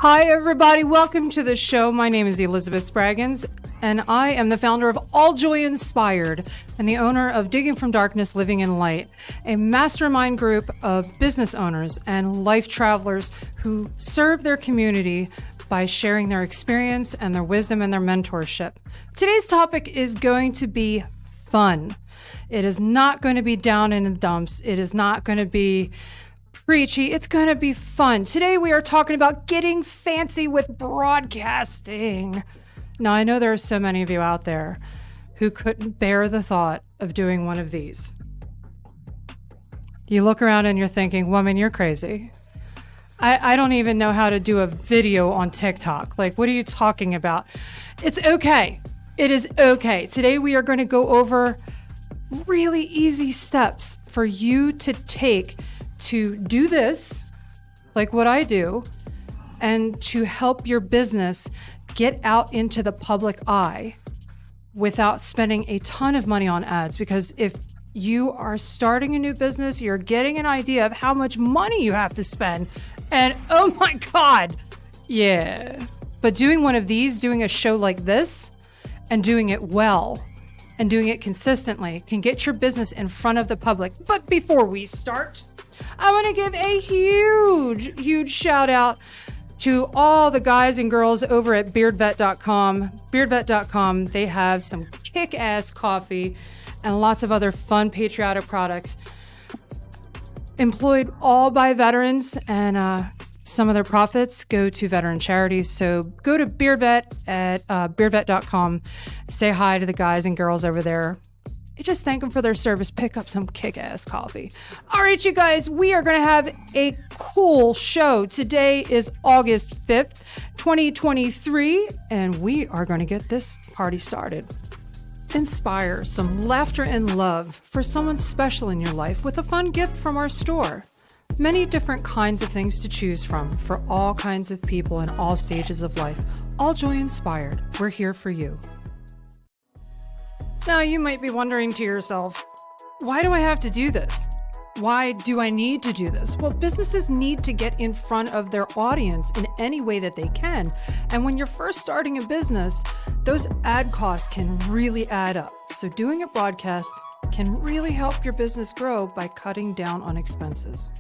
Hi, everybody. Welcome to the show. My name is Elizabeth Spraggins, and I am the founder of AllJOYInspired and the owner of Digging from Darkness, Living in Light, a mastermind group of business owners and life travelers who serve their community by sharing their experience and their wisdom and their mentorship. Today's topic is going to be fun. It is not going to be down in the dumps. It is not going to be preachy. It's going to be fun. Today we are talking about getting fancy with broadcasting. Now, I know there are so many of you out there who couldn't bear the thought of doing one of these. You look around and you're thinking, woman, you're crazy. I don't even know how to do a video on TikTok. Like, what are you talking about? It's okay. It is okay. Today we are going to go over really easy steps for you to take to do this, like what I do, and to help your business get out into the public eye without spending a ton of money on ads. Because if you are starting a new business, you're getting an idea of how much money you have to spend. And oh my God, yeah. But doing one of these, doing a show like this, and doing it well, and doing it consistently can get your business in front of the public. But before we start, I want to give a huge shout out to all the guys and girls over at beardvet.com. Beardvet.com, they have some kick-ass coffee and lots of other fun patriotic products employed all by veterans, and some of their profits go to veteran charities. So go to Beardvet at beardvet.com. Say hi to the guys and girls over there. You just thank them for their service. Pick up some kick-ass coffee. All right, you guys, we are going to have a cool show. Today is August 5th, 2023, and we are going to get this party started. Inspire some laughter and love for someone special in your life with a fun gift from our store. Many different kinds of things to choose from for all kinds of people in all stages of life. All Joy Inspired. We're here for you. Now, you might be wondering to yourself, why do I have to do this? Why do I need to do this? Well, businesses need to get in front of their audience in any way that they can. And when you're first starting a business, those ad costs can really add up. So doing a broadcast can really help your business grow by cutting down on expenses.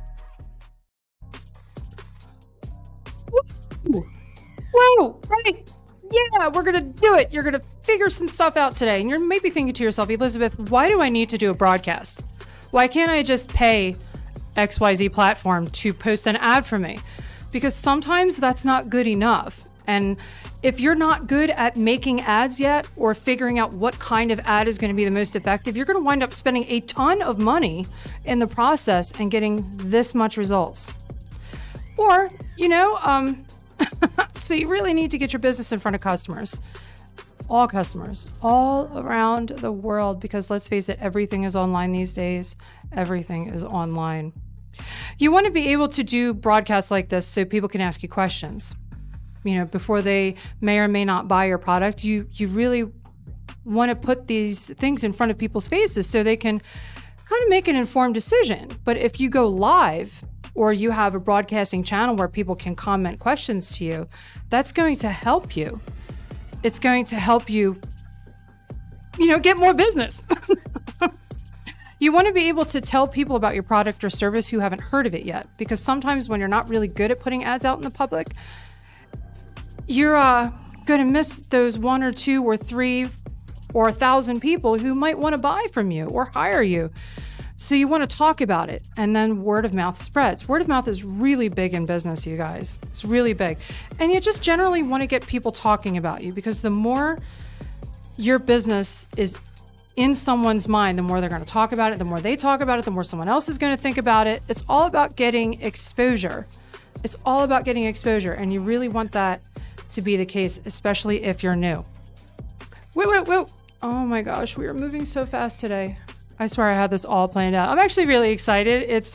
Whoa, right. Yeah, we're going to do it. You're going to figure some stuff out today. And you're maybe thinking to yourself, Elizabeth, why do I need to do a broadcast? Why can't I just pay XYZ platform to post an ad for me? Because sometimes that's not good enough. And if you're not good at making ads yet or figuring out what kind of ad is going to be the most effective, you're going to wind up spending a ton of money in the process and getting this much results. Or, so you really need to get your business in front of customers all around the world, because let's face it, everything is online these days. Everything is online. You want to be able to do broadcasts like this so people can ask you questions. Before they may or may not buy your product, you really want to put these things in front of people's faces so they can kind of make an informed decision. But if you go live, or you have a broadcasting channel where people can comment questions to you, that's going to help you. It's going to help you, get more business. You want to be able to tell people about your product or service who haven't heard of it yet, because sometimes when you're not really good at putting ads out in the public, you're going to miss those 1 or 2 or 3 or 1,000 people who might want to buy from you or hire you. So you want to talk about it, and then word of mouth spreads. Word of mouth is really big in business, you guys. It's really big. And you just generally want to get people talking about you, because the more your business is in someone's mind, the more they're going to talk about it. The more they talk about it, the more someone else is going to think about it. It's all about getting exposure. It's all about getting exposure, and you really want that to be the case, especially if you're new. Whoa. Oh my gosh, we are moving so fast today. I swear I had this all planned out. I'm actually really excited. It's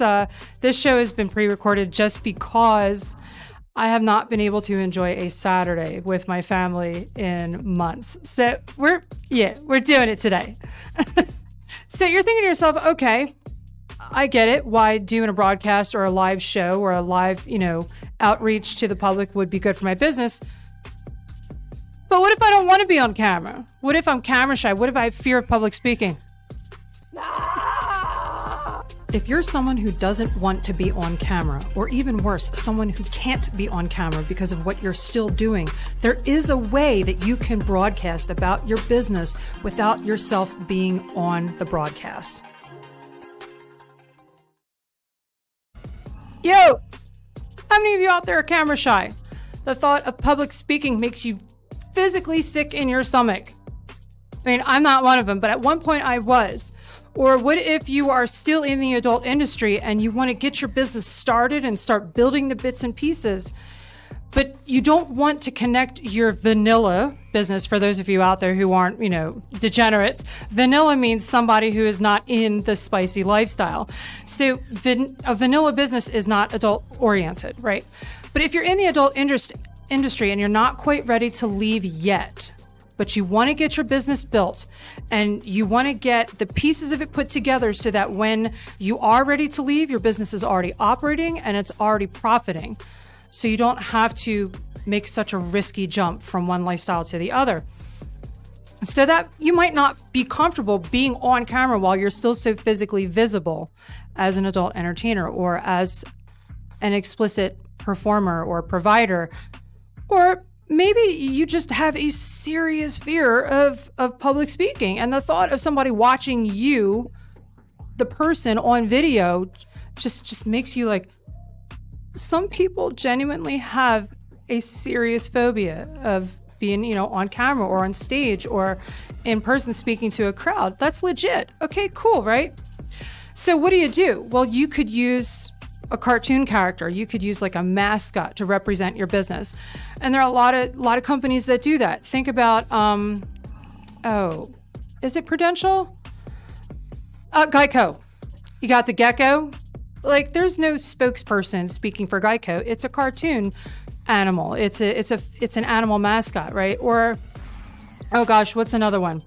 this show has been pre-recorded just because I have not been able to enjoy a Saturday with my family in months. So we're doing it today. So you're thinking to yourself, okay, I get it, why doing a broadcast or a live show or a live, outreach to the public would be good for my business. But what if I don't want to be on camera? What if I'm camera shy? What if I have fear of public speaking? If you're someone who doesn't want to be on camera, or even worse, someone who can't be on camera because of what you're still doing, there is a way that you can broadcast about your business without yourself being on the broadcast. Yo! How many of you out there are camera shy? The thought of public speaking makes you physically sick in your stomach. I mean, I'm not one of them, but at one point I was. Or what if you are still in the adult industry and you want to get your business started and start building the bits and pieces, but you don't want to connect your vanilla business? For those of you out there who aren't, degenerates, vanilla means somebody who is not in the spicy lifestyle. So a vanilla business is not adult oriented, right? But if you're in the adult industry and you're not quite ready to leave yet, but you want to get your business built and you want to get the pieces of it put together so that when you are ready to leave, your business is already operating and it's already profiting. So you don't have to make such a risky jump from one lifestyle to the other. So that you might not be comfortable being on camera while you're still so physically visible as an adult entertainer or as an explicit performer or provider, or maybe you just have a serious fear of public speaking, and the thought of somebody watching you, the person on video, just makes you like. Some people genuinely have a serious phobia of being, on camera or on stage or in person speaking to a crowd. That's legit. Okay, cool, right? So what do? Well, you could use a cartoon character. You could use like a mascot to represent your business. And there are a lot of companies that do that. Think about, is it Prudential? Geico. You got the gecko. Like, there's no spokesperson speaking for Geico. It's a cartoon animal. It's an animal mascot, right? Or, oh gosh, what's another one?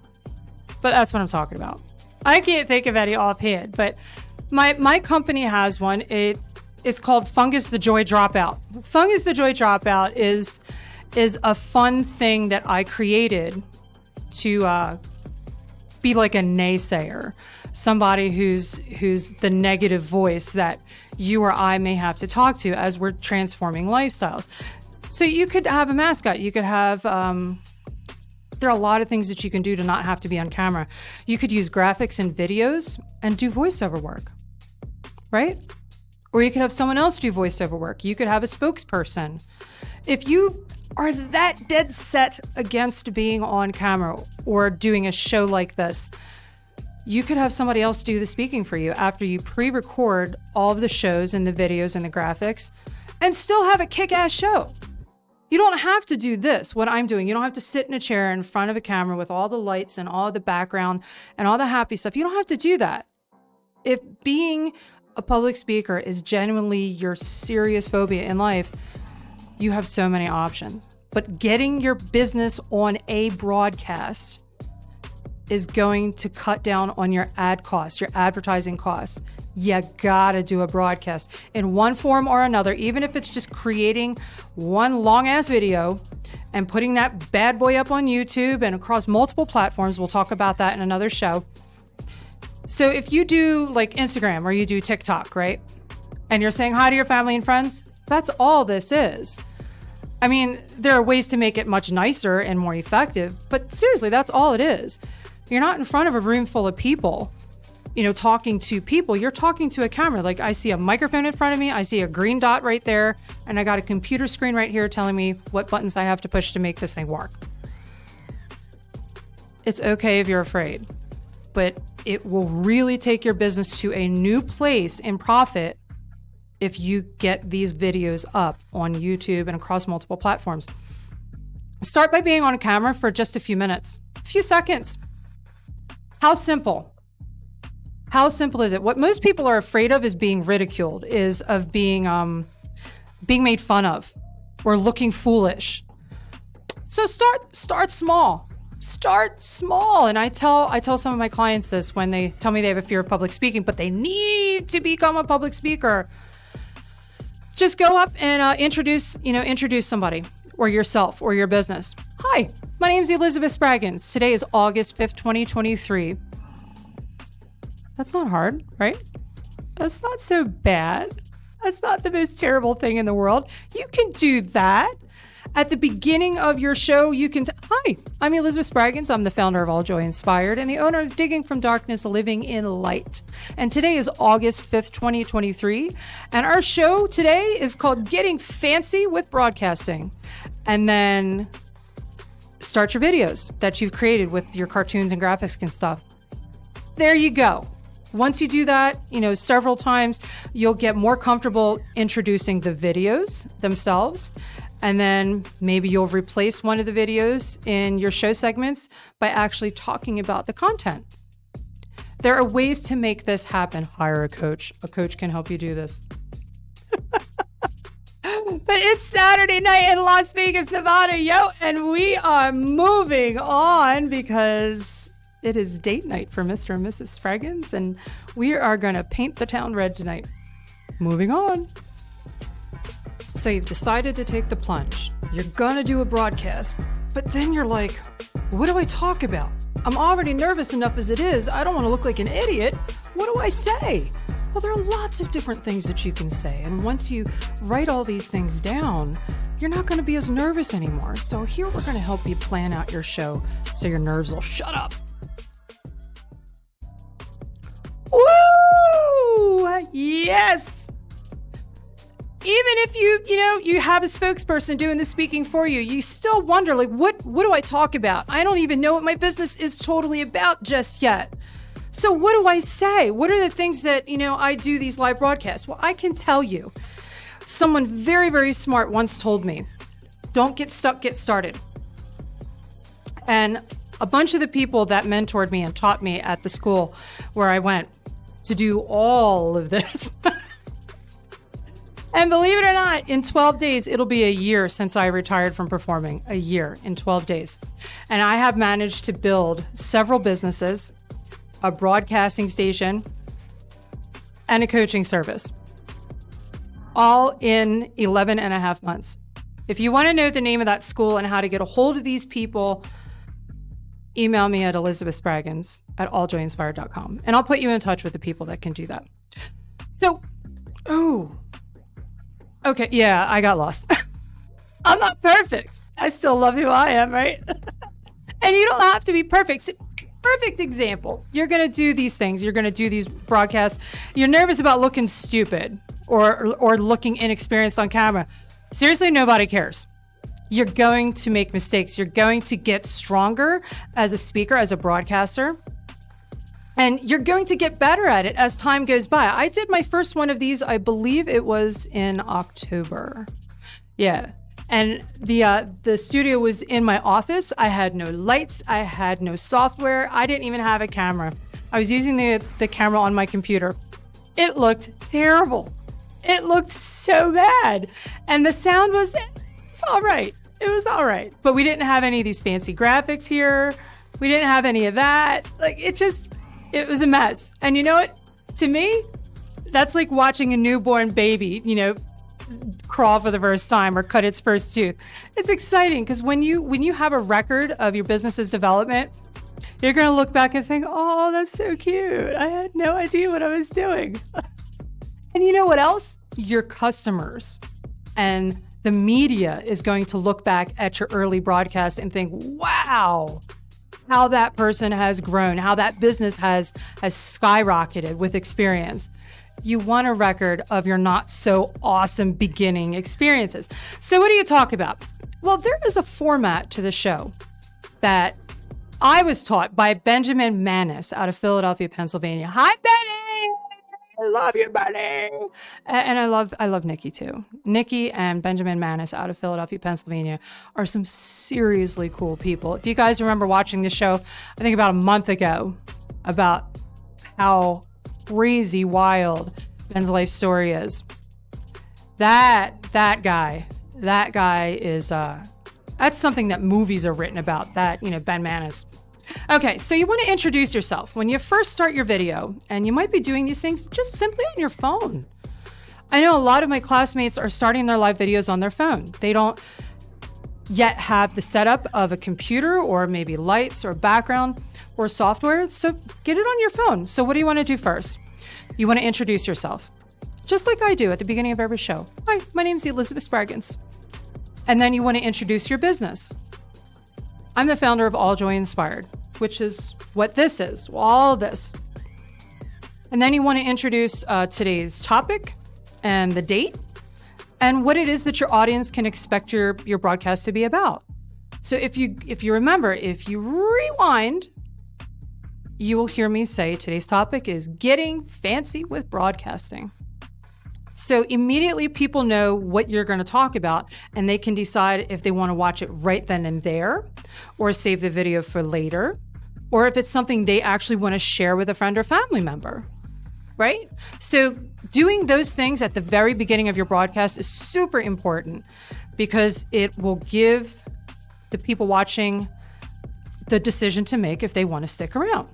But that's what I'm talking about. I can't think of any offhand, but my company has one. It's called Fungus the Joy Dropout. Fungus the Joy Dropout is a fun thing that I created to be like a naysayer, somebody who's the negative voice that you or I may have to talk to as we're transforming lifestyles. So you could have a mascot. You could have, there are a lot of things that you can do to not have to be on camera. You could use graphics and videos and do voiceover work, right? Or you could have someone else do voiceover work. You could have a spokesperson. If you are that dead set against being on camera or doing a show like this, you could have somebody else do the speaking for you after you pre-record all of the shows and the videos and the graphics and still have a kick-ass show. You don't have to do this, what I'm doing. You don't have to sit in a chair in front of a camera with all the lights and all the background and all the happy stuff. You don't have to do that. If being a public speaker is genuinely your serious phobia in life, you have so many options. But getting your business on a broadcast is going to cut down on your ad costs, your advertising costs. You gotta do a broadcast in one form or another, even if it's just creating one long ass video and putting that bad boy up on YouTube and across multiple platforms. We'll talk about that in another show. So if you do like Instagram or you do TikTok, right? And you're saying hi to your family and friends, that's all this is. I mean, there are ways to make it much nicer and more effective, but seriously, that's all it is. You're not in front of a room full of people, talking to people. You're talking to a camera. Like, I see a microphone in front of me. I see a green dot right there. And I got a computer screen right here telling me what buttons I have to push to make this thing work. It's okay if you're afraid, but it will really take your business to a new place in profit if you get these videos up on YouTube and across multiple platforms. Start by being on camera for just a few minutes, a few seconds. How simple? How simple is it? What most people are afraid of is being ridiculed, is of being made fun of or looking foolish. So start small. Start small. And I tell some of my clients this when they tell me they have a fear of public speaking, but they need to become a public speaker. Just go up and introduce somebody or yourself or your business. Hi, my name is Elizabeth Spraggins. Today is August 5th, 2023. That's not hard, right? That's not so bad. That's not the most terrible thing in the world. You can do that. At the beginning of your show, you can say, hi, I'm Elizabeth Spraggins. I'm the founder of AllJOYInspired and the owner of Digging from Darkness, Living in Light. And today is August 5th, 2023. And our show today is called Getting Fancy with Broadcasting. And then start your videos that you've created with your cartoons and graphics and stuff. There you go. Once you do that, several times, you'll get more comfortable introducing the videos themselves. And then maybe you'll replace one of the videos in your show segments by actually talking about the content. There are ways to make this happen. Hire a coach. A coach can help you do this. But it's Saturday night in Las Vegas, Nevada, and we are moving on because it is date night for Mr. and Mrs. Spraggins, and we are going to paint the town red tonight. Moving on. So you've decided to take the plunge. You're going to do a broadcast, but then you're like, what do I talk about? I'm already nervous enough as it is. I don't want to look like an idiot. What do I say? Well, there are lots of different things that you can say. And once you write all these things down, you're not going to be as nervous anymore. So here we're going to help you plan out your show so your nerves will shut up. Woo! Yes! Even if you have a spokesperson doing the speaking for you, you still wonder, like, what do I talk about? I don't even know what my business is totally about just yet. So what do I say? What are the things that, I do these live broadcasts? Well, I can tell you. Someone very, very smart once told me, don't get stuck, get started. And a bunch of the people that mentored me and taught me at the school where I went to do all of this. And believe it or not, in 12 days, it'll be a year since I retired from performing. A year in 12 days. And I have managed to build several businesses, a broadcasting station, and a coaching service, all in 11 and a half months. If you want to know the name of that school and how to get a hold of these people, email me at elizabethspraggins@AllJOYInspired.com, and I'll put you in touch with the people that can do that. So, okay, yeah, I got lost. I'm not perfect. I still love who I am, right? And you don't have to be perfect. Perfect example. You're going to do these things. You're going to do these broadcasts. You're nervous about looking stupid or looking inexperienced on camera. Seriously, nobody cares. You're going to make mistakes. You're going to get stronger as a speaker, as a broadcaster. And you're going to get better at it as time goes by. I did my first one of these, I believe it was in October. Yeah. And the studio was in my office. I had no lights. I had no software. I didn't even have a camera. I was using the camera on my computer. It looked terrible. It looked so bad. And the sound it's all right. It was all right. But we didn't have any of these fancy graphics here. We didn't have any of that. Like, it was a mess. And you know what? To me, that's like watching a newborn baby, crawl for the first time or cut its first tooth. It's exciting because when you have a record of your business's development, you're going to look back and think, oh, that's so cute. I had no idea what I was doing. And you know what else? Your customers and the media is going to look back at your early broadcast and think, wow, how that person has grown, how that business has skyrocketed with experience. You want a record of your not so awesome beginning experiences. So what do you talk about? Well, there is a format to the show that I was taught by Benjamin Manis out of Philadelphia, Pennsylvania. Hi, Benny! I love you, Benny! And I love Nikki too. Nikki and Benjamin Manis out of Philadelphia, Pennsylvania are some seriously cool people. If you guys remember watching the show, I think about a month ago, about how crazy wild Ben's life story is. That guy is That's something that movies are written about, that, Ben Manis. Okay, so you want to introduce yourself when you first start your video, and you might be doing these things just simply on your phone. I know a lot of my classmates are starting their live videos on their phone. They don't yet have the setup of a computer or maybe lights or background or software, so get it on your phone. So what do you want to do first? You want to introduce yourself, just like I do at the beginning of every show. Hi, my name's Elizabeth Spraggins. And then you want to introduce your business. I'm the founder of AllJOYInspired, which is what this is, all this. And then you want to introduce today's topic and the date and what it is that your audience can expect your broadcast to be about. So if you remember, if you rewind, you will hear me say today's topic is getting fancy with broadcasting. So immediately people know what you're going to talk about, and they can decide if they want to watch it right then and there, or save the video for later, or if it's something they actually want to share with a friend or family member, right? So doing those things at the very beginning of your broadcast is super important because it will give the people watching the decision to make if they want to stick around,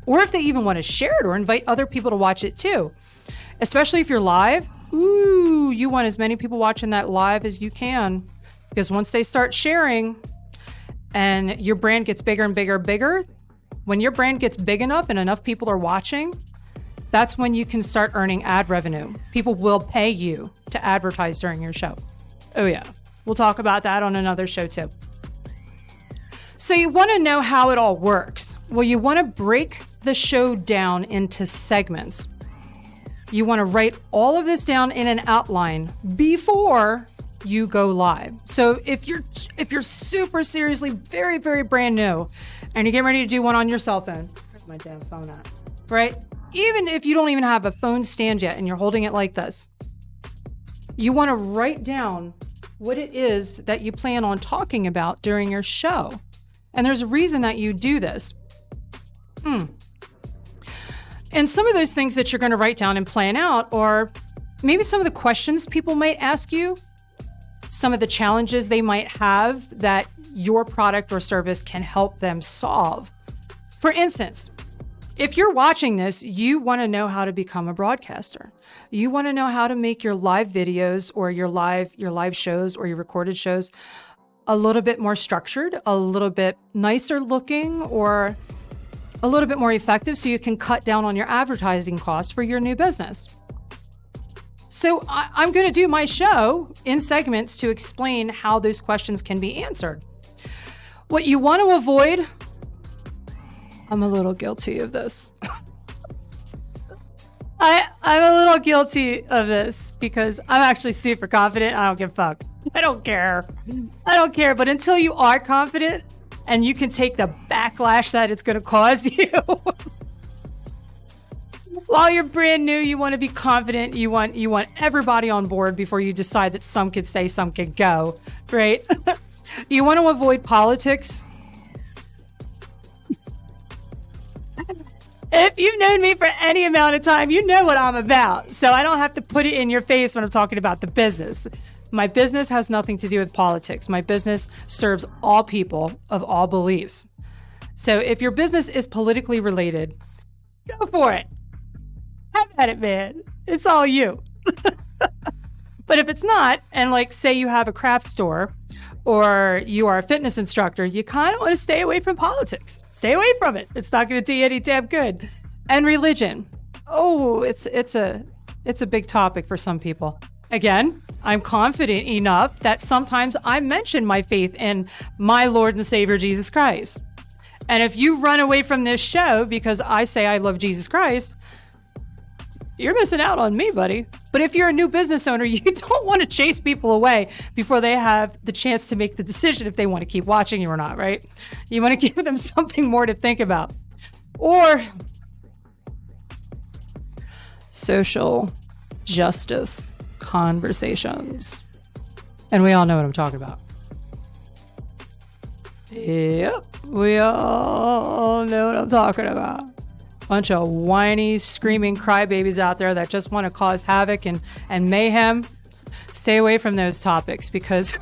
or if they even want to share it or invite other people to watch it too. Especially if you're live, you want as many people watching that live as you can, because once they start sharing and your brand gets bigger and bigger and bigger, when your brand gets big enough and enough people are watching, that's when you can start earning ad revenue. People will pay you to advertise during your show. Oh yeah, we'll talk about that on another show too. So you want to know how it all works. Well, you want to break the show down into segments. You want to write all of this down in an outline before you go live. So if you're super seriously very, very brand new and you're getting ready to do one on your cell phone, where's my damn phone at? Right? Even if you don't even have a phone stand yet and you're holding it like this, you want to write down what it is that you plan on talking about during your show. And there's a reason that you do this. And some of those things that you're going to write down and plan out are maybe some of the questions people might ask you, some of the challenges they might have that your product or service can help them solve. For instance, if you're watching this, you want to know how to become a broadcaster. You want to know how to make your live videos or your live shows or your recorded shows a little bit more structured, a little bit nicer looking, or a little bit more effective so you can cut down on your advertising costs for your new business. So I'm going to do my show in segments to explain how those questions can be answered. What you want to avoid, I'm a little guilty of this. I'm a little guilty of this because I'm actually super confident. I don't give a fuck. I don't care. But until you are confident, and you can take the backlash that it's going to cause you. While you're brand new, you want to be confident. You want everybody on board before you decide that some could stay, some could go, right? You want to avoid politics. If you've known me for any amount of time, you know what I'm about. So I don't have to put it in your face when I'm talking about the business. My business has nothing to do with politics. My business serves all people of all beliefs. So if your business is politically related, go for it. Have at it, man. It's all you. But if it's not, and like say you have a craft store or you are a fitness instructor, you kind of want to stay away from politics. Stay away from it. It's not going to do you any damn good. And religion. Oh, it's a big topic for some people. Again, I'm confident enough that sometimes I mention my faith in my Lord and Savior, Jesus Christ. And if you run away from this show because I say I love Jesus Christ, you're missing out on me, buddy. But if you're a new business owner, you don't want to chase people away before they have the chance to make the decision if they want to keep watching you or not, right? You want to give them something more to think about. Or social justice conversations. And we all know what I'm talking about. Yep, we all know what I'm talking about. Bunch of whiny, screaming crybabies out there that just want to cause havoc and mayhem. Stay away from those topics because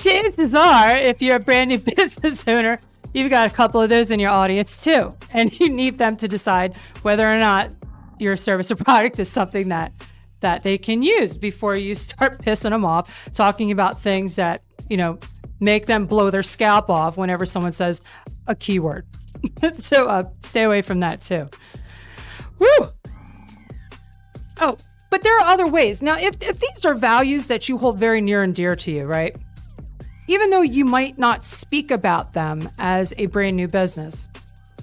chances are, if you're a brand new business owner, you've got a couple of those in your audience too. And you need them to decide whether or not your service or product is something that they can use before you start pissing them off, talking about things that, make them blow their scalp off whenever someone says a keyword. So stay away from that too. Woo! Oh, but there are other ways. Now, if these are values that you hold very near and dear to you, right? Even though you might not speak about them as a brand new business,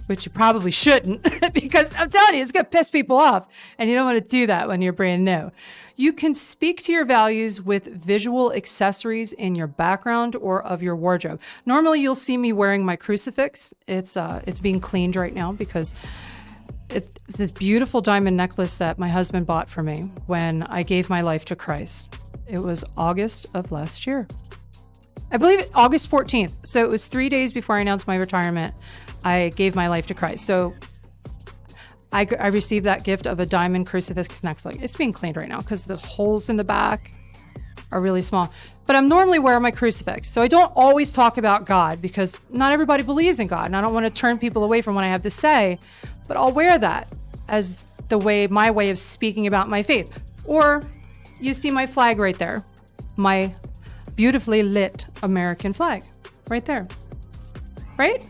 which you probably shouldn't, because I'm telling you, it's going to piss people off. And you don't want to do that when you're brand new. You can speak to your values with visual accessories in your background or of your wardrobe. Normally, you'll see me wearing my crucifix. It's being cleaned right now because it's this beautiful diamond necklace that my husband bought for me when I gave my life to Christ. It was August of last year. I believe August 14th. So it was 3 days before I announced my retirement. I gave my life to Christ. So I received that gift of a diamond crucifix necklace. It's being cleaned right now because the holes in the back are really small. But I'm normally wearing my crucifix. So I don't always talk about God because not everybody believes in God. And I don't want to turn people away from what I have to say. But I'll wear that as my way of speaking about my faith. Or you see my flag right there. My beautifully lit American flag right there. Right?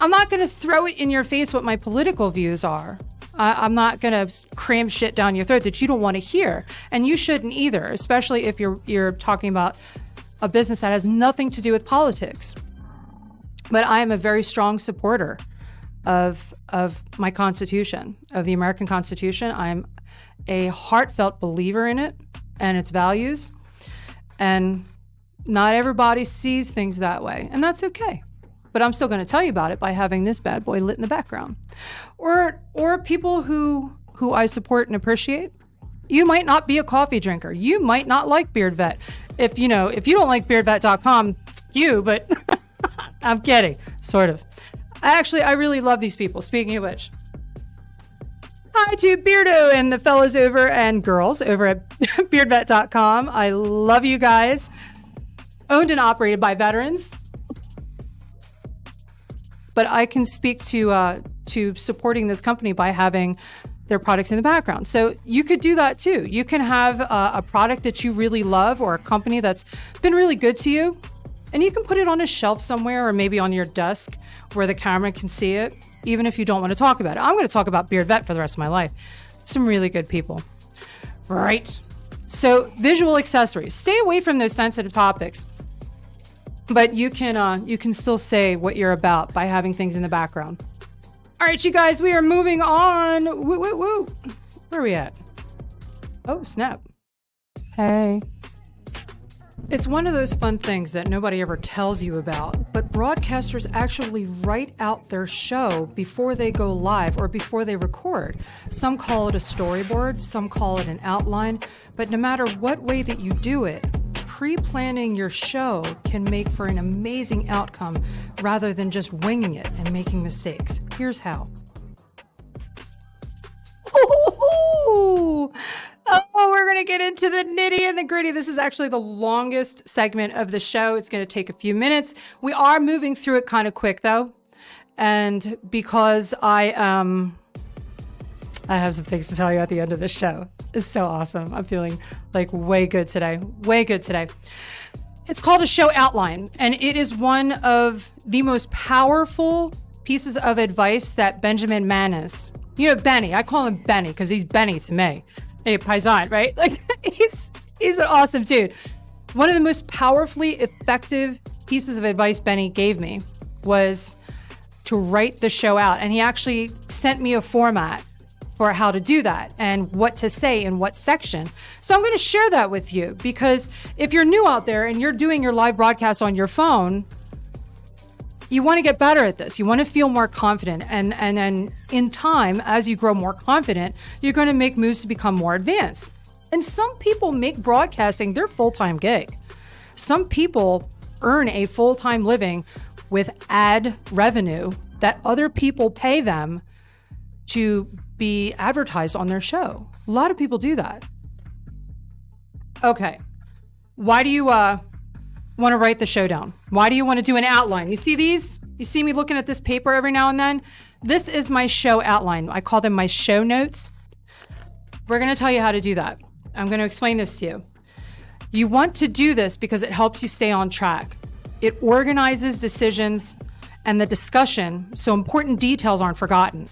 I'm not going to throw it in your face what my political views are. I'm not going to cram shit down your throat that you don't want to hear. And you shouldn't either, especially if you're talking about a business that has nothing to do with politics. But I am a very strong supporter of my Constitution, of the American Constitution. I'm a heartfelt believer in it and its values. And not everybody sees things that way. And that's okay. But I'm still going to tell you about it by having this bad boy lit in the background. Or people who I support and appreciate. You might not be a coffee drinker. You might not like Beard Vet. If you don't like beardvet.com, but I'm kidding, sort of. I really love these people. Speaking of which, hi to Beardo and the fellas over and girls over at beardvet.com. I love you guys. Owned and operated by veterans. But I can speak to supporting this company by having their products in the background. So you could do that too. You can have a product that you really love or a company that's been really good to you, and you can put it on a shelf somewhere or maybe on your desk where the camera can see it, even if you don't want to talk about it. I'm going to talk about Beard Vet for the rest of my life. Some really good people. Right. So visual accessories. Stay away from those sensitive topics. But you can still say what you're about by having things in the background. All right, you guys, we are moving on. Woo, woo, woo. Where are we at? Oh, snap. Hey. It's one of those fun things that nobody ever tells you about, but broadcasters actually write out their show before they go live or before they record. Some call it a storyboard, some call it an outline, but no matter what way that you do it, pre-planning your show can make for an amazing outcome rather than just winging it and making mistakes. Here's how. Oh, we're going to get into the nitty and the gritty. This is actually the longest segment of the show. It's going to take a few minutes. We are moving through it kind of quick though. And because I have some things to tell you at the end of this show. It's so awesome. I'm feeling like way good today. Way good today. It's called a show outline, and it is one of the most powerful pieces of advice that Benjamin Manis, Benny, I call him Benny because he's Benny to me. Hey, Paisan, right? Like he's an awesome dude. One of the most powerfully effective pieces of advice Benny gave me was to write the show out. And he actually sent me a format for how to do that and what to say in what section. So I'm going to share that with you because if you're new out there and you're doing your live broadcast on your phone, you want to get better at this. You want to feel more confident. And then in time, as you grow more confident, you're going to make moves to become more advanced. And some people make broadcasting their full-time gig. Some people earn a full-time living with ad revenue that other people pay them to be advertised on their show. A lot of people do that. Okay. Why do you want to write the show down? Why do you want to do an outline? You see these? You see me looking at this paper every now and then? This is my show outline. I call them my show notes. We're going to tell you how to do that. I'm going to explain this to you. You want to do this because it helps you stay on track. It organizes decisions and the discussion so important details aren't forgotten.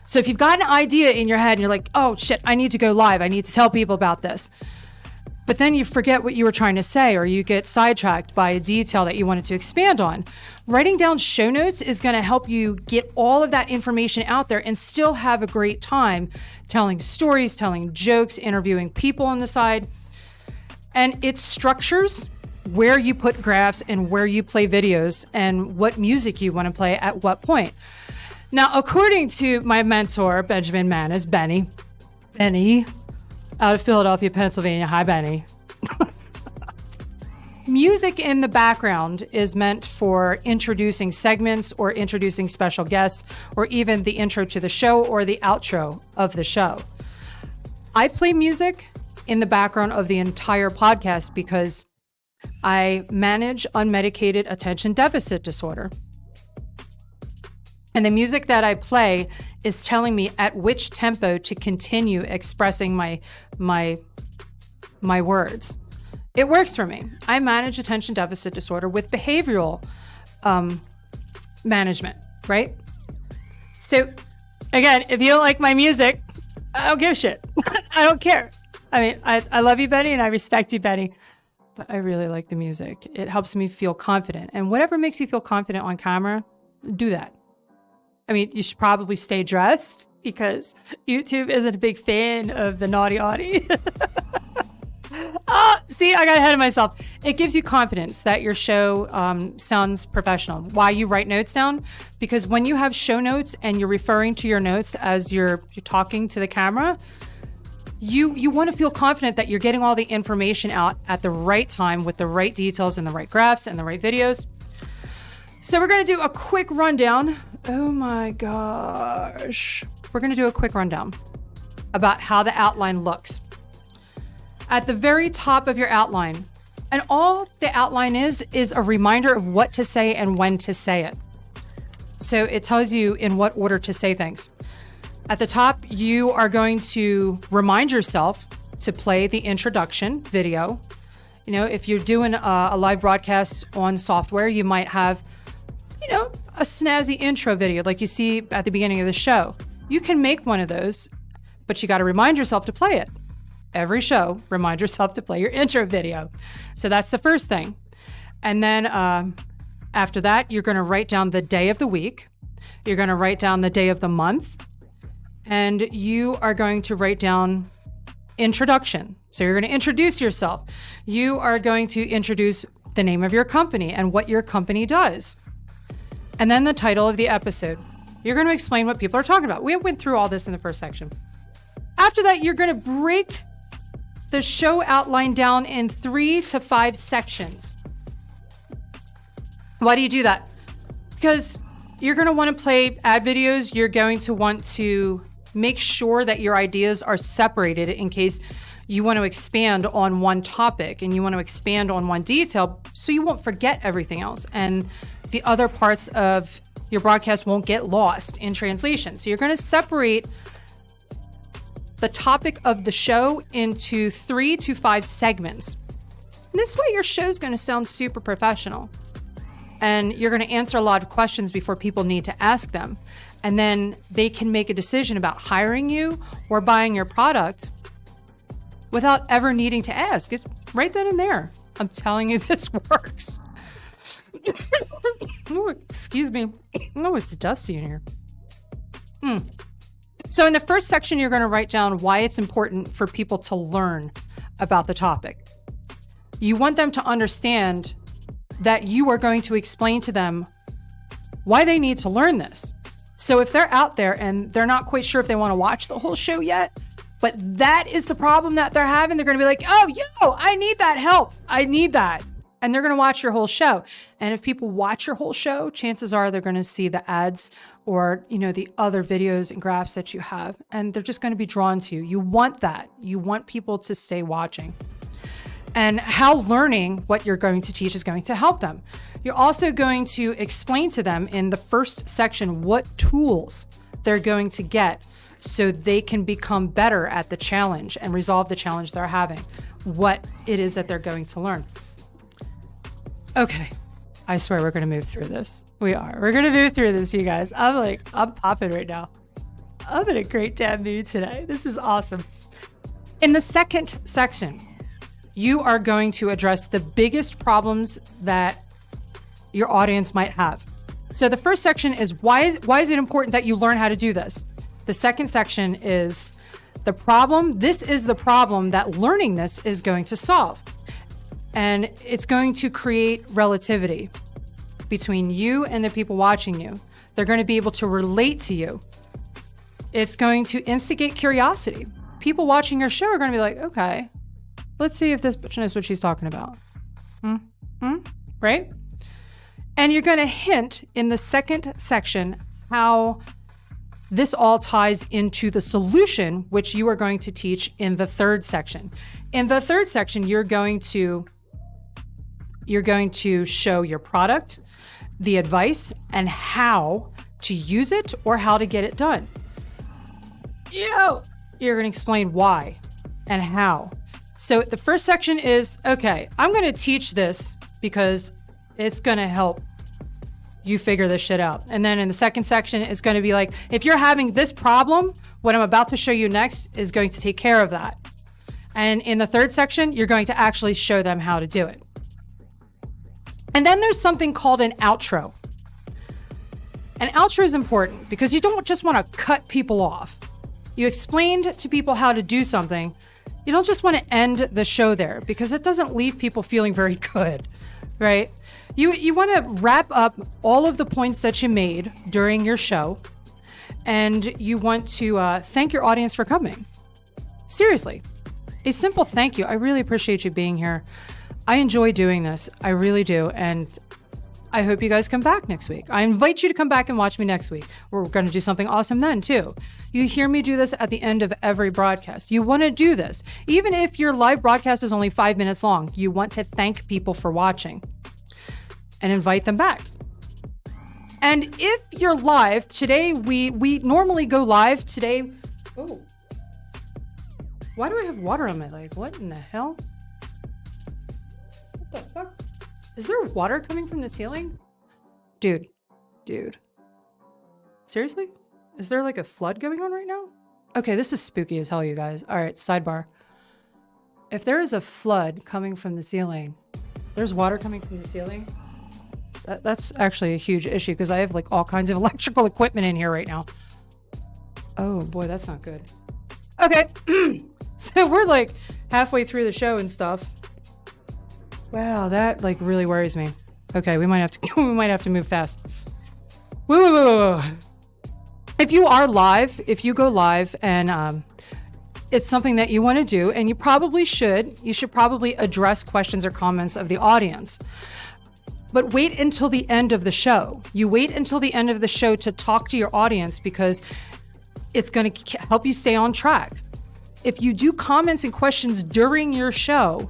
So if you've got an idea in your head and you're like, oh shit, I need to go live. I need to tell people about this. But then you forget what you were trying to say, or you get sidetracked by a detail that you wanted to expand on. Writing down show notes is going to help you get all of that information out there and still have a great time telling stories, telling jokes, interviewing people on the side. And it structures where you put graphs and where you play videos and what music you want to play at what point. Now, according to my mentor, Benjamin Manis, Benny, out of Philadelphia, Pennsylvania. Hi, Benny. Music in the background is meant for introducing segments or introducing special guests or even the intro to the show or the outro of the show. I play music in the background of the entire podcast because I manage unmedicated attention deficit disorder. And the music that I play is telling me at which tempo to continue expressing my words. It works for me. I manage attention deficit disorder with behavioral management, right? So again, if you don't like my music, I don't give a shit. I don't care. I mean, I love you, Betty, and I respect you, Betty, but I really like the music. It helps me feel confident. And whatever makes you feel confident on camera, do that. I mean, you should probably stay dressed because YouTube isn't a big fan of the naughty Audie. Oh, see, I got ahead of myself. It gives you confidence that your show sounds professional. Why you write notes down? Because when you have show notes and you're referring to your notes as you're talking to the camera, you want to feel confident that you're getting all the information out at the right time with the right details and the right graphs and the right videos. So we're going to do a quick rundown. Oh my gosh. We're going to do a quick rundown about how the outline looks. At the very top of your outline, and all the outline is a reminder of what to say and when to say it. So it tells you in what order to say things. At the top, you are going to remind yourself to play the introduction video. You know, if you're doing a live broadcast on software, you might have, you know, a snazzy intro video like you see at the beginning of the show. You can make one of those, but you got to remind yourself to play it. Every show, remind yourself to play your intro video. So that's the first thing. And then after that, you're going to write down the day of the week. You're going to write down the day of the month. And you are going to write down introduction. So you're going to introduce yourself. You are going to introduce the name of your company and what your company does. And then the title of the episode. You're going to explain what people are talking about. We went through all this in the first section. After that, you're going to break the show outline down in 3 to 5 sections. Why do you do that? Because you're going to want to play ad videos. You're going to want to make sure that your ideas are separated in case you want to expand on one topic and you want to expand on one detail so you won't forget everything else. And the other parts of your broadcast won't get lost in translation. So you're going to separate the topic of the show into 3 to 5 segments. And this way your show's going to sound super professional. And you're going to answer a lot of questions before people need to ask them. And then they can make a decision about hiring you or buying your product without ever needing to ask. It's right then and there. I'm telling you, this works. Oh, excuse me. Oh, it's dusty in here. So in the first section, you're going to write down why it's important for people to learn about the topic. You want them to understand that you are going to explain to them why they need to learn this. So if they're out there and they're not quite sure if they want to watch the whole show yet, but that is the problem that they're having, they're going to be like, oh, yo, I need that help. I need that. And they're going to watch your whole show. And if people watch your whole show, chances are they're going to see the ads or, you know, the other videos and graphs that you have, and they're just going to be drawn to you. You want that. You want people to stay watching. and how learning what you're going to teach is going to help them. You're also going to explain to them in the first section what tools they're going to get so they can become better at the challenge and resolve the challenge they're having, what it is that they're going to learn. Okay, I swear we're going to move through this. We are. We're going to move through this, you guys. I'm popping right now. I'm in a great damn mood today. This is awesome. In the second section, you are going to address the biggest problems that your audience might have. So the first section is why is it important that you learn how to do this? The second section is the problem. This is the problem that learning this is going to solve. And it's going to create relativity between you and the people watching you. They're going to be able to relate to you. It's going to instigate curiosity. People watching your show are going to be like, okay, let's see if this bitch knows what she's talking about. Right? And you're going to hint in the second section how this all ties into the solution, which you are going to teach in the third section. In the third section, you're going to show your product, the advice, and how to use it or how to get it done. You're going to explain why and how. So the first section is, okay, I'm going to teach this because it's going to help you figure this shit out. And then in the second section, it's going to be like, if you're having this problem, what I'm about to show you next is going to take care of that. And in the third section, you're going to actually show them how to do it. And then there's something called an outro. An outro is important because you don't just want to cut people off. You explained to people how to do something. You don't just want to end the show there because it doesn't leave people feeling very good, right? You want to wrap up all of the points that you made during your show, and you want to thank your audience for coming. Seriously, a simple thank you. I really appreciate you being here. I enjoy doing this. I really do. And I hope you guys come back next week. I invite you to come back and watch me next week. We're going to do something awesome then too. You hear me do this at the end of every broadcast. You want to do this. Even if your live broadcast is only 5 minutes long, you want to thank people for watching and invite them back. And if you're live, today we normally go live today. Oh, why do I have water on my leg? What in the hell? What the fuck? Is there water coming from the ceiling? Dude. Seriously? Is there like a flood going on right now? Okay, this is spooky as hell, you guys. All right, sidebar. If there is a flood coming from the ceiling, there's water coming from the ceiling, that's actually a huge issue because I have like all kinds of electrical equipment in here right now. Oh boy, that's not good. Okay, so we're like halfway through the show and stuff. Wow, that like really worries me. Okay, we might have to move fast. Whoa. If you are live, if you go live and it's something that you want to do, and you should probably address questions or comments of the audience. But wait until the end of the show. You wait until the end of the show to talk to your audience because it's going to help you stay on track. If you do comments and questions during your show,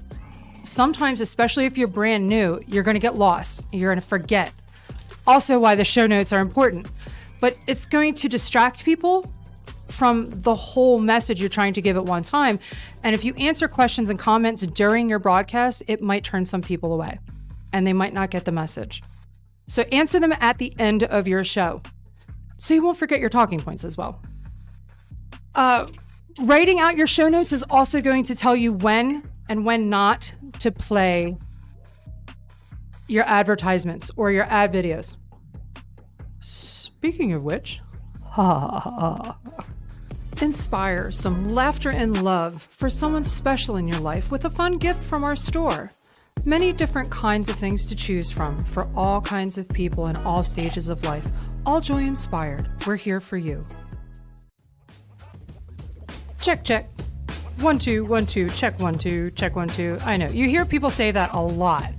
sometimes, especially if you're brand new, you're going to get lost. You're going to forget. Also, why the show notes are important. But it's going to distract people from the whole message you're trying to give at one time. And if you answer questions and comments during your broadcast, it might turn some people away and they might not get the message. So answer them at the end of your show so you won't forget your talking points as well. Writing out your show notes is also going to tell you when and when not to play your advertisements or your ad videos. Speaking of which, inspire some laughter and love for someone special in your life with a fun gift from our store. Many different kinds of things to choose from for all kinds of people in all stages of life. All Joy Inspired. We're here for you. Check. 1 2 1 2. Check 1 2. Check 1 2. I know you hear people say that a lot.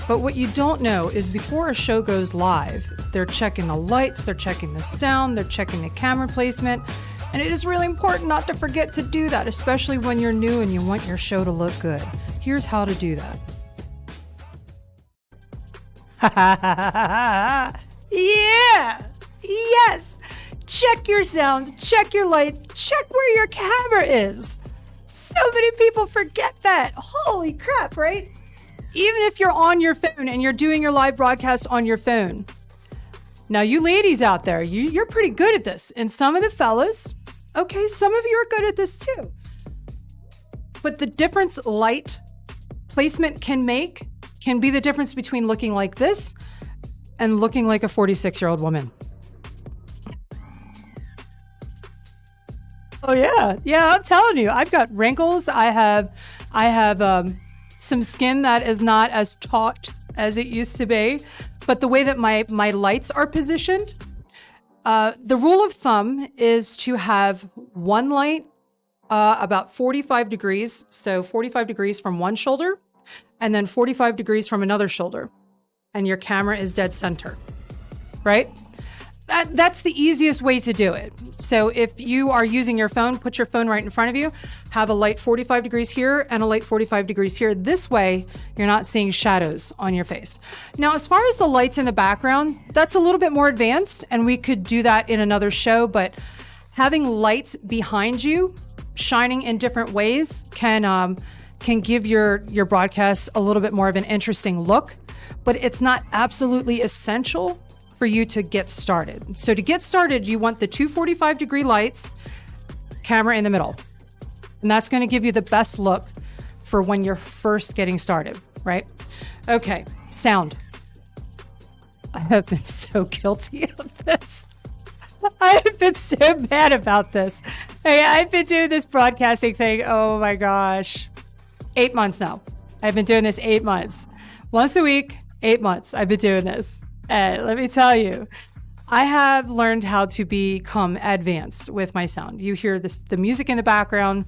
But what you don't know is before a show goes live, they're checking the lights, they're checking the sound, they're checking the camera placement. And it is really important not to forget to do that, especially when you're new and you want your show to look good. Here's how to do that. Yeah! Yes! Check your sound, check your lights, check where your camera is. So many people forget that. Holy crap, right? Even if you're on your phone and you're doing your live broadcast on your phone. Now, you ladies out there, you're pretty good at this. And some of the fellas, okay, some of you are good at this too. But the difference light placement can make can be the difference between looking like this and looking like a 46-year-old woman. Oh yeah. Yeah, I'm telling you, I've got wrinkles. I have some skin that is not as taut as it used to be. But the way that my lights are positioned, the rule of thumb is to have one light about 45 degrees. So 45 degrees from one shoulder and then 45 degrees from another shoulder. And your camera is dead center, right? That's the easiest way to do it. So if you are using your phone, put your phone right in front of you, have a light 45 degrees here and a light 45 degrees here. This way, you're not seeing shadows on your face. Now, as far as the lights in the background, that's a little bit more advanced and we could do that in another show, but having lights behind you shining in different ways can give your broadcast a little bit more of an interesting look, but it's not absolutely essential for you to get started. So to get started, you want the 245-degree lights, camera in the middle. And that's going to give you the best look for when you're first getting started, right? Okay, sound. I have been so guilty of this. I have been so bad about this. I've been doing this broadcasting thing, oh my gosh, 8 months now. I've been doing this 8 months. Once a week, 8 months I've been doing this. And let me tell you, I have learned how to become advanced with my sound. You hear the music in the background.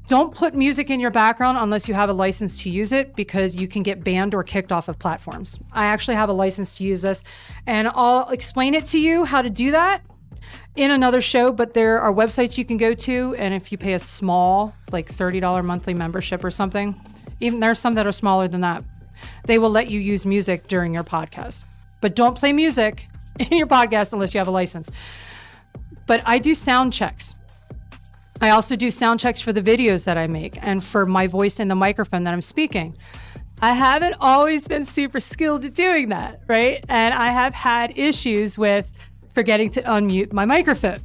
Don't put music in your background unless you have a license to use it, because you can get banned or kicked off of platforms. I actually have a license to use this, and I'll explain it to you how to do that in another show, but there are websites you can go to, and if you pay a small, like $30 monthly membership or something, even there's some that are smaller than that, they will let you use music during your podcast. But don't play music in your podcast unless you have a license. But I do sound checks. I also do sound checks for the videos that I make and for my voice in the microphone that I'm speaking. I haven't always been super skilled at doing that, right? And I have had issues with forgetting to unmute my microphone.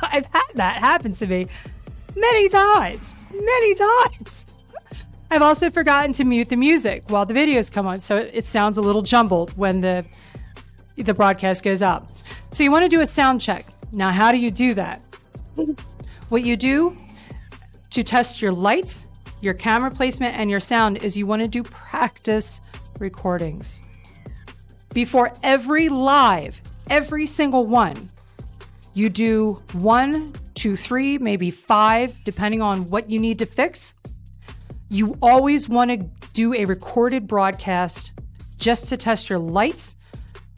I've had that happen to me many times. I've also forgotten to mute the music while the videos come on, so it sounds a little jumbled when the broadcast goes out. So you want to do a sound check. Now, how do you do that? What you do to test your lights, your camera placement, and your sound is you want to do practice recordings. Before every live, every single one, you do 1, 2, 3, maybe 5, depending on what you need to fix. You always want to do a recorded broadcast just to test your lights,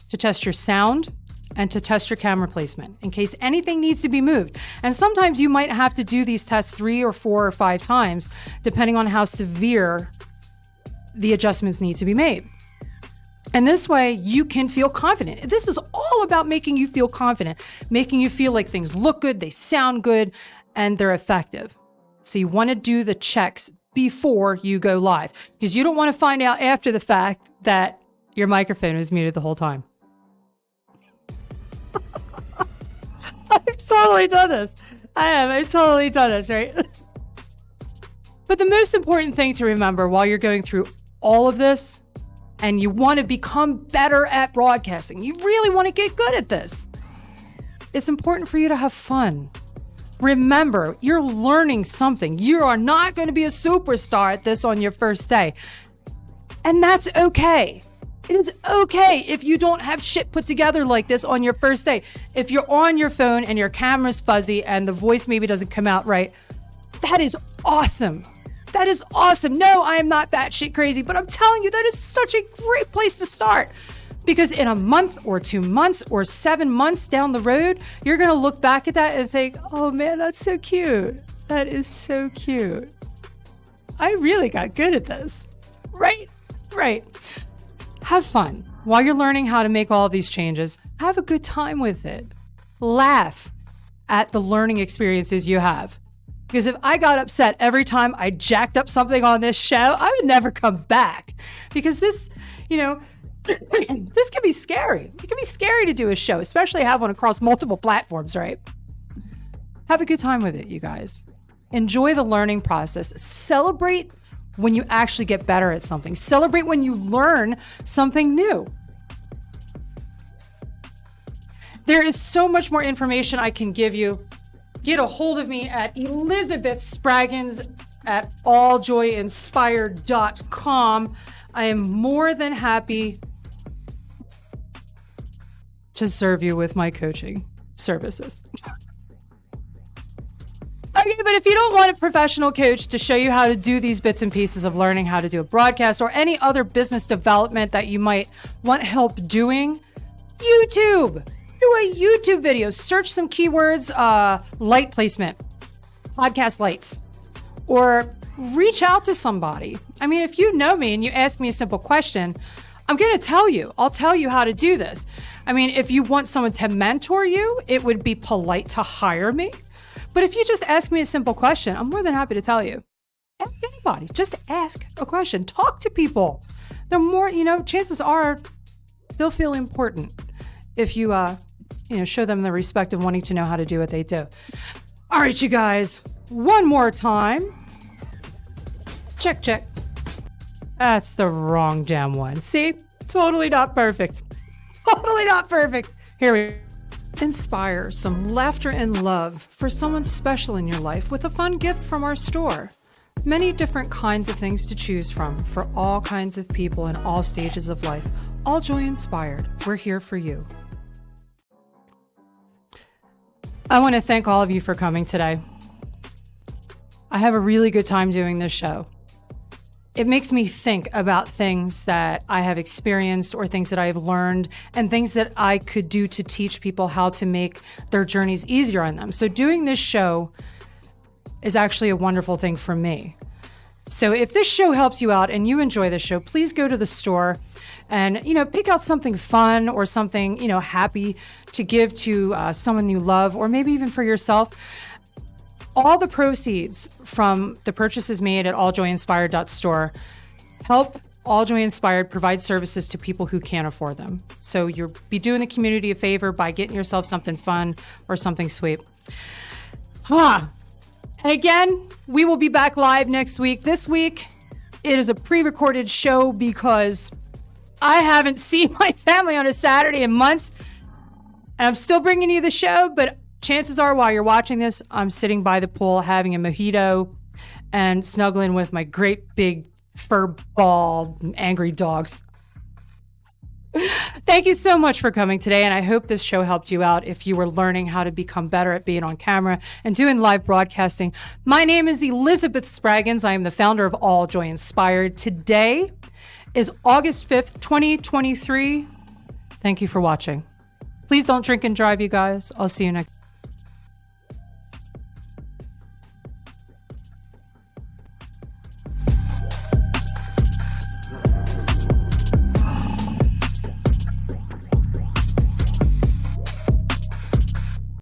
to test your sound, and to test your camera placement in case anything needs to be moved. And sometimes you might have to do these tests 3 or 4 or 5 times, depending on how severe the adjustments need to be made. And this way you can feel confident. This is all about making you feel confident, making you feel like things look good, they sound good, and they're effective. So you want to do the checks before you go live, because you don't want to find out after the fact that your microphone was muted the whole time. I've totally done this. I've totally done this, right? But the most important thing to remember while you're going through all of this, and you want to become better at broadcasting, you really want to get good at this, it's important for you to have fun. Remember, you're learning something. You are not going to be a superstar at this on your first day. And that's okay. It is okay if you don't have shit put together like this on your first day. If you're on your phone and your camera's fuzzy and the voice maybe doesn't come out right, that is awesome. That is awesome. No, I am not batshit crazy, but I'm telling you, that is such a great place to start. Because in a month or 2 months or 7 months down the road, you're going to look back at that and think, oh man, that's so cute. That is so cute. I really got good at this. Right. Have fun. While you're learning how to make all these changes, have a good time with it. Laugh at the learning experiences you have. Because if I got upset every time I jacked up something on this show, I would never come back. Because this, this can be scary. It can be scary to do a show, especially have one across multiple platforms, right? Have a good time with it, you guys. Enjoy the learning process. Celebrate when you actually get better at something. Celebrate when you learn something new. There is so much more information I can give you. Get a hold of me at Elizabeth Spraggins at AllJOYInspired.store. I am more than happy to serve you with my coaching services. Okay, but if you don't want a professional coach to show you how to do these bits and pieces of learning how to do a broadcast or any other business development that you might want help doing, YouTube. Do a YouTube video. Search some keywords, light placement, podcast lights, or reach out to somebody. I mean, if you know me and you ask me a simple question, I'm going to tell you. I'll tell you how to do this. I mean, if you want someone to mentor you, it would be polite to hire me. But if you just ask me a simple question, I'm more than happy to tell you. Ask anybody. Just ask a question. Talk to people. The more, chances are they'll feel important if you, show them the respect of wanting to know how to do what they do. All right, you guys, one more time. Check. That's the wrong damn one. See? Totally not perfect. Here we go. Inspire some laughter and love for someone special in your life with a fun gift from our store. Many different kinds of things to choose from for all kinds of people in all stages of life. All Joy Inspired. We're here for you. I want to thank all of you for coming today. I have a really good time doing this show. It makes me think about things that I have experienced or things that I have learned and things that I could do to teach people how to make their journeys easier on them. So doing this show is actually a wonderful thing for me. So if this show helps you out and you enjoy the show, please go to the store and, pick out something fun or something, happy to give to someone you love or maybe even for yourself. All the proceeds from the purchases made at AllJOYInspired.store help AllJoy Inspired provide services to people who can't afford them. So you'll be doing the community a favor by getting yourself something fun or something sweet. And again, we will be back live next week. This week, it is a pre-recorded show because I haven't seen my family on a Saturday in months. And I'm still bringing you the show, but chances are while you're watching this, I'm sitting by the pool having a mojito and snuggling with my great big fur ball angry dogs. Thank you so much for coming today, and I hope this show helped you out if you were learning how to become better at being on camera and doing live broadcasting. My name is Elizabeth Spraggins. I am the founder of All Joy Inspired. Today is August 5th, 2023. Thank you for watching. Please don't drink and drive, you guys. I'll see you next.